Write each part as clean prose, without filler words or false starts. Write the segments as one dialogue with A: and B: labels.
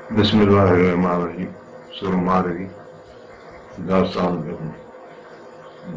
A: Bismillahirrahmanirrahim. Surah Maryam.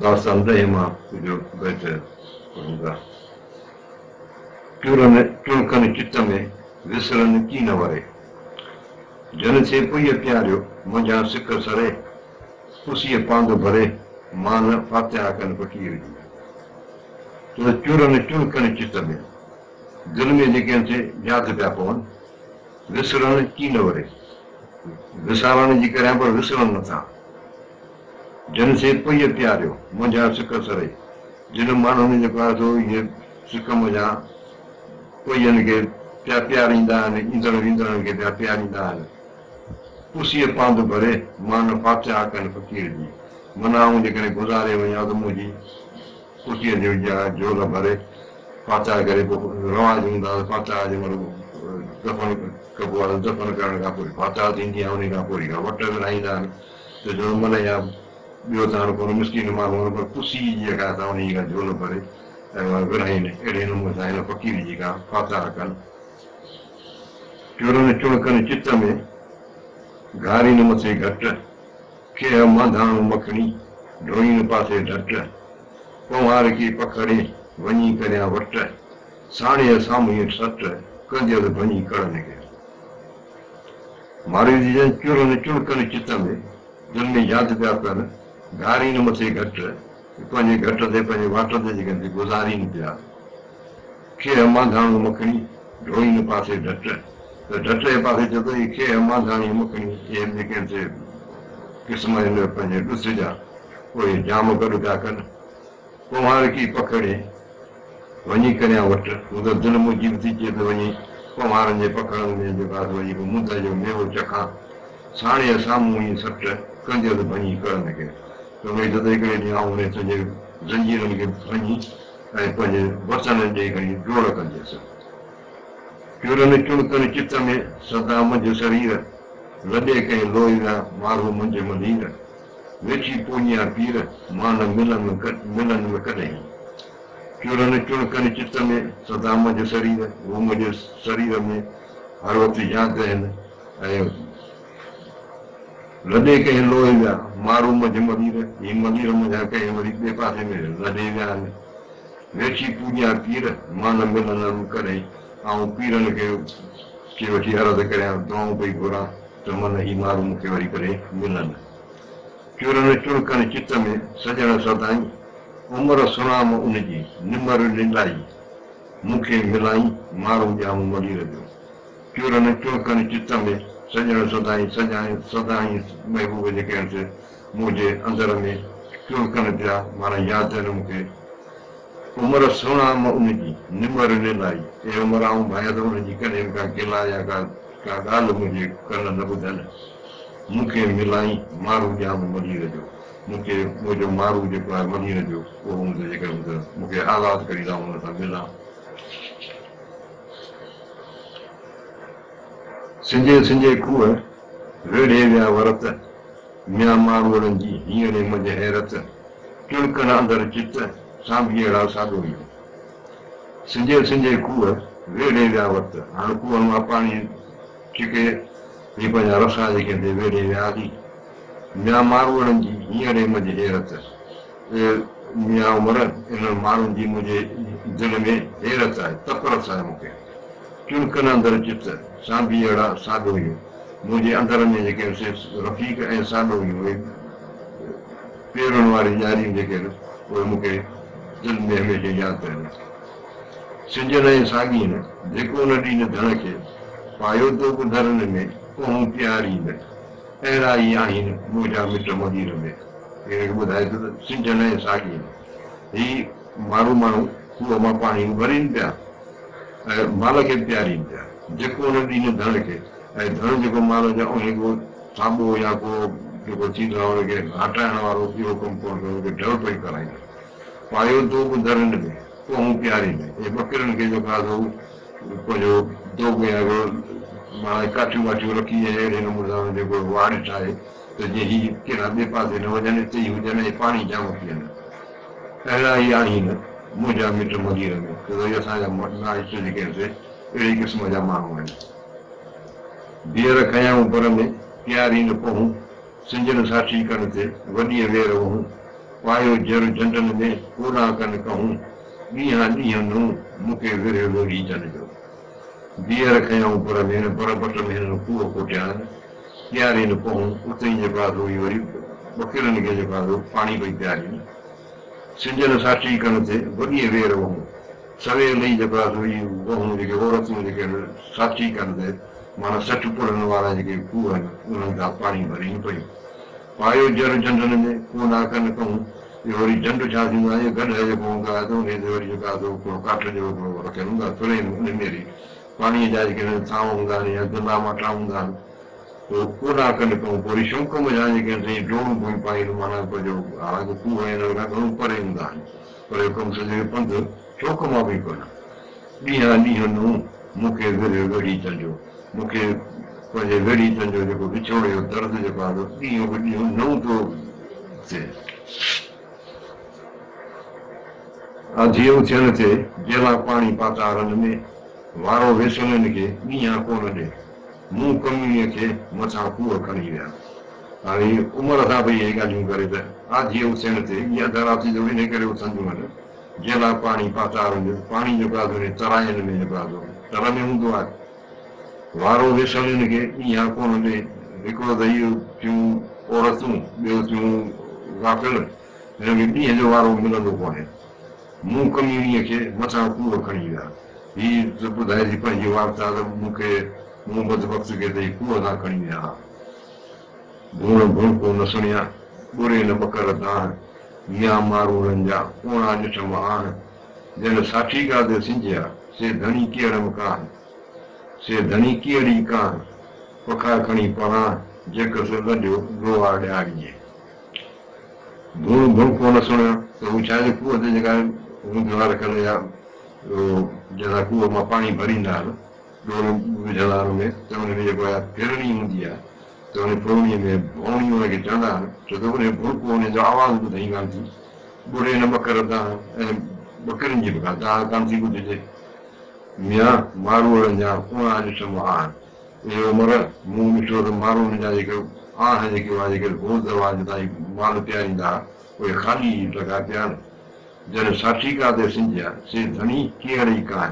A: दास्तान दहिमा जो बैठे करूंगा चुणकन चित्त में विसरन की न वरे जन से पुय प्यारियो मुंहिंजा सिक सरे खुशीअ पांद भरे मान फातिहा कन फकीर जी तो चुणकन चित्त में दिल में जेके से यादि पिया पवनि विसरण की न वरे विसारण जी करियां पर विसरनि नथा जन से पुय प्यारियो मुंहिंजा सिक सरे जिन माण्हुनि जेको आहे सो इहे सिक मुंहिंजा पुयनि खे पिया प्यारींदा आहिनि ईंदड़ वींदड़नि खे पिया प्यारींदा आहिनि ख़ुशीअ पांद भरे मान फातिहा कनि फ़क़ीर जी माना आऊं जेकॾहिं गुज़ारे वञा त मुंहिंजी ख़ुशीअ जी झोल भरे फातिहा करे पोइ रवाज़ हूंदा फातिहा जे महिल दफ़न कबो आहे दफ़न करण खां पोइ फातिहा थींदी आहे उन खां पोइ वट विराईंदा आहिनि त जो मन या ॿियो त हाणे कोन मिसकिन माण्हू पर ख़ुशी जी जेका असां उन खां झोल भरे ऐं विराईनि अहिड़े नमूने सां हिन फ़क़ीर जी खां फातिहा कनि चुणकनि चित में घारी न मथे घट खे मांधाणो मखणी ढोईन पासे ढट कुंवार की पकड़े वञी करियां वट साणे साम्हूं सट कंदियल भञी कड़न खे मारे जी चुणकनि चित में दिल में यादि पिया कनि घारी न मथे घट पंहिंजे घट ते पंहिंजे वाट ते जेके गुज़ारीनि पिया खे मांधाणो मखणी ढोईन पासे ढट त ढट जे पासे चए थो खे मांधाणी मखणी इहे जेके आहिनि क़िस्म आहिनि पंहिंजे ॾुस जा उहे जाम गॾु पिया कनि कुंवार की पकड़े वञी करियां वटि हू त दिलि मुंहिंजी बि थी अचे त वञी कुंवारनि जे पकड़नि में जेको आहे वञी मुंद जो मेवो चखां साणे साम्हूं ई सट कंदियल भञी कड़न खे त उहे जॾहिं हिकिड़े ॾींहुं आऊं उन सॼे ज़ंजीरनि खे भञी ऐं पंहिंजे वचन ॾेई करे जोड़ कंदुसि चुणकनि चित में सदा मंझ शरीर लॾे कंहिं लोहिया मारो मंझ मलीर वेठी पोञिया पीर मान मिलनि में कॾहिं चुणकनि चित में सदा मंझ शरीर उहो मुंहिंजे शरीर में हर वक़्तु यादि आहिनि ऐं लॾे कंहिं लोहे विया मारू मंझ मलीर ही मलीर मुंहिंजा कंहिं वरी ॿिए पासे में लॾे विया आहिनि वेठी पूॼिया पीर मान मिलनि कॾहिं ऐं पीरनि खे वठी अर्ज़ु करियां दुआऊं पई घुरां त मन ही माण्हू मूंखे वरी करे मिलनि चुणकनि चित में सॼण सदाई उमिरि सुञाम उनजी निमर निंदाई मूंखे मिलाई माण्हू ॼाम मलीर जो चुणकनि चित में सॼण सदाई सदाई महबूब जेके आहिनि मुंहिंजे अंदर में चुणकनि पिया माना यादि आहिनि मूंखे उमिरि सुञाम उनजी निमर निंदाई ए उमिरि आऊं भाया त उनजी कॾहिं का गिला या का ॻाल्हि मुंहिंजे कन न ॿुधनि मूंखे मिलाई मारू ॼाम मलीर जो मूंखे मुंहिंजो मारू जेको आहे मलीर जो उहो हूंदो जेके मूंखे आज़ादु करींदा हुन सां मिलां सिंजे खूह वेड़े विया वरत मिया मारूअड़नि जी हींअर मंझ हैरत चुणकनि अंदरि चित सांभी अहिड़ा साॻो ई सिंजे खूह वेड़े विया वरत हाणे खूहनि मां पाणी छिके ही पंहिंजा रसा जेके वेड़े विया हली मिया मारूअड़नि जी हींअर मंझ हैरत मिया उमिरि इन्हनि माण्हुनि जी मुंहिंजे दिलि में हैरत आहे तपरस आहे मूंखे चुणकनि अंदरि चित सांभी अहिड़ा साॻो ई मुंहिंजे अंदर में जेके रफ़ीक ऐं साॻो ई उहे पेरनि वारी ॼारियूं जेके आहिनि उहे मूंखे दिलि में हमेशह यादि आहिनि सिंजन ऐं साॻीन जेको उन ॾींहुं धण खे पायो तो बि धरनि में कोहूं प्यारी न अहिड़ा ई आहिनि मुंहिंजा मिट मदीर में ॿुधाए थो त सिंजन ऐं साॻीन ही माण्हू खूह मां पाणी भरीनि पिया ऐं माल खे प्यारीनि पिया जेको उन ॾींहुं धण खे ऐं धण जेको माल जा उन को साॻो या को जेको थींदो आहे उनखे हटाइण वारो इहो कमु कोन हुनखे ढल पई कराईंदो पायो तो बि धरनि में कोहूं प्यारी में ऐं ॿकरियुनि खे जेको आहे पंहिंजो दोग या माना काठियूं वाठियूं रखी ऐं अहिड़े नमूने सां जेको वाड़ ठाहे त जीअं हीअ कहिड़ा ॿिए पासे न वञनि हिते ई हुजनि ऐं पाणी जाम पीअनि अहिड़ा ई आहिनि मुंहिंजा मिट मदीर में असांजा नाइट जेके आहिनि अहिड़े क़िस्म जा माण्हू आहिनि बीहर खयाऊं पर में प्यारी न पहूं सिंजन साक्षी कन ते वॾीअ वेर वहूं पायो जर झंडन में कोना कन कहूं ॾींहं ॾींहं नूं मूंखे विरह लोड़ी चन जो बीहर खयाऊं पर में बरबट में कूह कोटियां प्यारी न पहूं उते ई जेका हुई वरी बकिरनि खे जेका पाणी पई प्यारी सिंजन साक्षी कन ते वॾीअ वेर वहूं सवेल ई जेका हुई वहूं जेके औरतूं जेके साक्षी कन ते माना सठ पुरनि वारा जेके खूह आहिनि उन्हनि खां पाणी भरीनि पयूं पायो जर झंडनि में कोना कन कहूं इहो वरी झंड छा थींदो आहे गॾ जेको हूंदो आहे त उन ते वरी जेका हिकिड़ो काठ जो हिकिड़ो रखियल हूंदो आहे तुरे उन में वरी पाणीअ जा जेके थांव हूंदा आहिनि या गंदा माटा हूंदा आहिनि पोइ कोना कन कहूं पोइ वरी शौंक़ जा जेके साईं डोड़ूं पयूं पाइनि माना पंहिंजो हालांकि खूह हिन खां घणो परे हूंदा आहिनि पर इहो कमु सॼो पंधु शौक़ मां पई कनि ॾींहं ॾींहं नूं मूंखे वेड़ी चलियो मूंखे पंहिंजे वेड़ी जो जेको विछोड़े जो दर्द जेको आहे ॾींहों बि ॾींहों नओं थो थिए आधीअ थियण ते जेला पाणी पातारनि में वारो वेसलनि खे ॾींहं कोन ॾे मूं कमीअ खे मथां खूह खणी विया हाणे उमिरि सां भई इहे ॻाल्हियूं करे त आधीअ थियण ते इहा धराती जो इन करे उथंदियूं आहिनि जेला पाणी पातारनि पाणी जेको आहे तराइनि में जेको आहे तर में हूंदो आहे वारो वेसलनि खे ईअं कोन ॾे हिकिड़ो त इहो थियूं औरतूं ॿियो थियूं गाफ़िल हिन खे ॾींहं जो वारो मिलंदो कोन्हे मूं कमीणीअ खे मथां खूह खणी विया हीअ ॿुधाए थी पंहिंजी वार्ता त मूंखे मूं बदबख़्त खे त खूह सां खणी विया भूण भुणको न सुणिया ॿुरे न ॿकर दाण मिया मारूड़नि जा कोणा ॾिठ महान जन साठी गादे सिंजिया से धणी केड़ मकान से धनी कीअड़ी कान पखा खणी पढ़ा जेको सो लॾियो लोहा ॾियारीअ भूण भुणको न सुणियो त हू छा खूह ते जेका हूंदो आहे रखियल या जंहिंसां खूह मां पाणी भरींदा आहिनि डोल विझंदा आहिनि में त हुनमें जेको आहे फिरणी हूंदी आहे त हुन फिरणीअ में भौणी हुनखे चवंदा आहिनि छो त उन भुणको हुनजो आवाज़ ॿुधई कान थी ॿुरे न ॿकर दाण ऐं ॿकरियुनि जी बि दाण कान थी ॿुधिजे मिया मारूड़नि जा कोणा ॾिठ महान इहो उमिरि मूं ॾिठो त माण्हुनि जा जेके आह जेके हुआ जेके रोज़ दरवाजे ताईं माल पीआरींदा उहे ख़ाली लॻा पिया आहिनि जॾहिं साठी कादे सिंजिया से धणी कीअं ई कान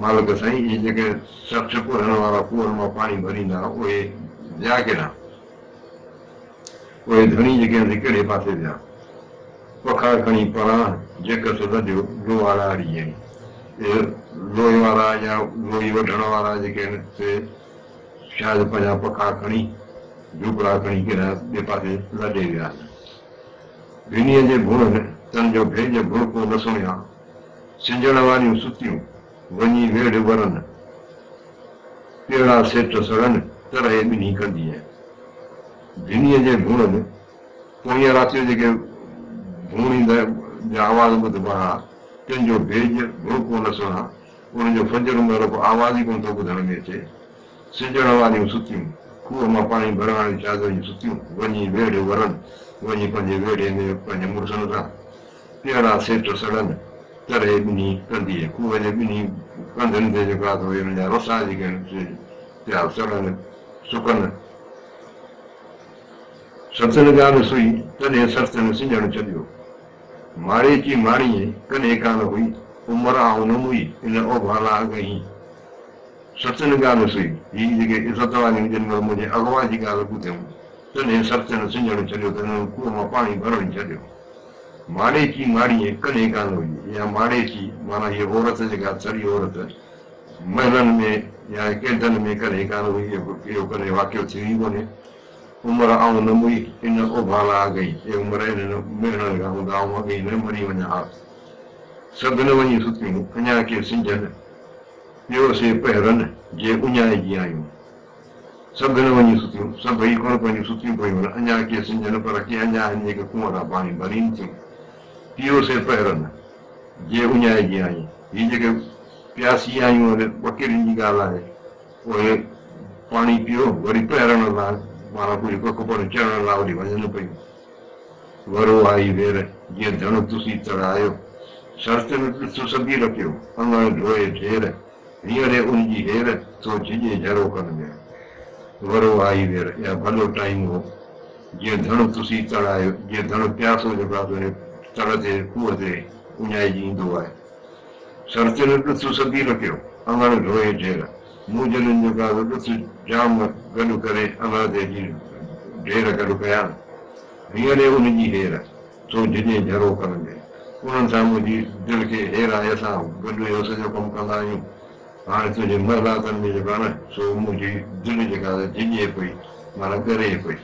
A: मालिक साईं इहे जेके सठ पुरनि वारा खूहनि मां पाणी भरींदा उहे विया केॾा उहे धणी जेके आहिनि कहिड़े पासे विया पखा खणी पढ़ा जेका सो लॾियो लोहा ॾाड़ी आहिनि लोही वारा या लोही वढण वारा जेके आहिनि से शायदि पंहिंजा पखा खणी झूपड़ा खणी केॾा ॿिए पासे लॾे विया भिनीअ जे भुणनि तन जो भेज भुणको न सुणिया सिंजण वारियूं सुतियूं वञी वेड़ वरनि पेड़ा सेठ सड़नि तरह ॿिन्ही कंदी भिनीअ जे भुणनि पोइ राति जो जेके भूणींदा आवाज़ ॿुधबा हुआ तुंहिंजो भेज भुणको न सुणा उनजो फजर महिल को आवाज़ ई कोन थो ॿुधण में अचे सिंजण वारियूं सुतियूं खूह मां पाणी भरण वारियूं चादरूं सुतियूं वञी वेड़ वरनि वञी पंहिंजे वेड़े में पंहिंजे मुड़ुसनि सां पेड़ा सेठ सड़नि तरह ॿिन्ही कंदी खूह जे ॿिन्ही कंधनि ते जेका हुन जा रसा जेके आहिनि सड़नि सुकनि सतनि ॻाल्हि सुई तॾहिं सतनि सिंजण छॾियो माड़े की माड़ीअ कॾहिं कान हुई उमिरि आऊं न हुई इन ओभाला अॻई सतनि ॻाल्हि सुई हीअ जेके इज़त वारियूं जिन महिल मुंहिंजे अॻवा जी ॻाल्हि ॿुधियूं तॾहिं सतनि सिंजण छॾियो त हिन खूह मां पाणी भरण छॾियो माड़े की माड़ीअ कॾहिं कान हुई या माड़े की माना हीअ औरत जेका सड़ी औरत महलनि में या कैदनि में कॾहिं कान हुई इहो कॾहिं वाक़ियो थी वई कोन्हे उमिरि आऊं न मुई इन ओभाला गई हे उमिरि मिलण खां हूंदा आऊं अॻई न मरी वञा हा सभु न वञी सुतियूं अञा के सिंजनि ॿियो से पहिरनि जे उञाइजी आयूं सभु न वञी सुतियूं सभई कोन पंहिंजूं सुतियूं पयूं अञा के सिंजनि पर के अञा हिन जेके खूह सां पाणी भरीनि थियूं पियो से पहिरनि जे उञाइजी आयूं हीअ जेके प्यासी आयूं ॿकिरियुनि जी ॻाल्हि आहे उहे पाणी पियो वरी पहिरण लाइ माना कुझु कक पर चढ़ण लाइ वरी वञनि पियूं वरो आई वेर जीअं धण तुसी तड़ायो शर्त में ॾिसो सभी रखियो अंगण धोए ढेर हींअर उनजी हेर तो झिझे जरो कनि वरो आई वेर या भलो टाइम हो जीअं धण तुसी तड़ायो जीअं धण प्यासो जेको आहे तड़ ते खूह ते उञाइजी ईंदो आहे सरतियुनि ॾुथु सदी रखियो अङण ढोए ढेर मूजलनि जेका ॾुथु जाम गॾु करे अङण ते ढेर गॾु कया हींअर उनजी हेर तो झिझे जरो कनि उन्हनि सां मुंहिंजी दिलि खे हेर आहे असां गॾु इहो सॼो कमु कंदा आहियूं हाणे तुंहिंजे महिलातनि में जेको आहे न सो मुंहिंजी दिलि जेका आहे झिझे पई माना करे पई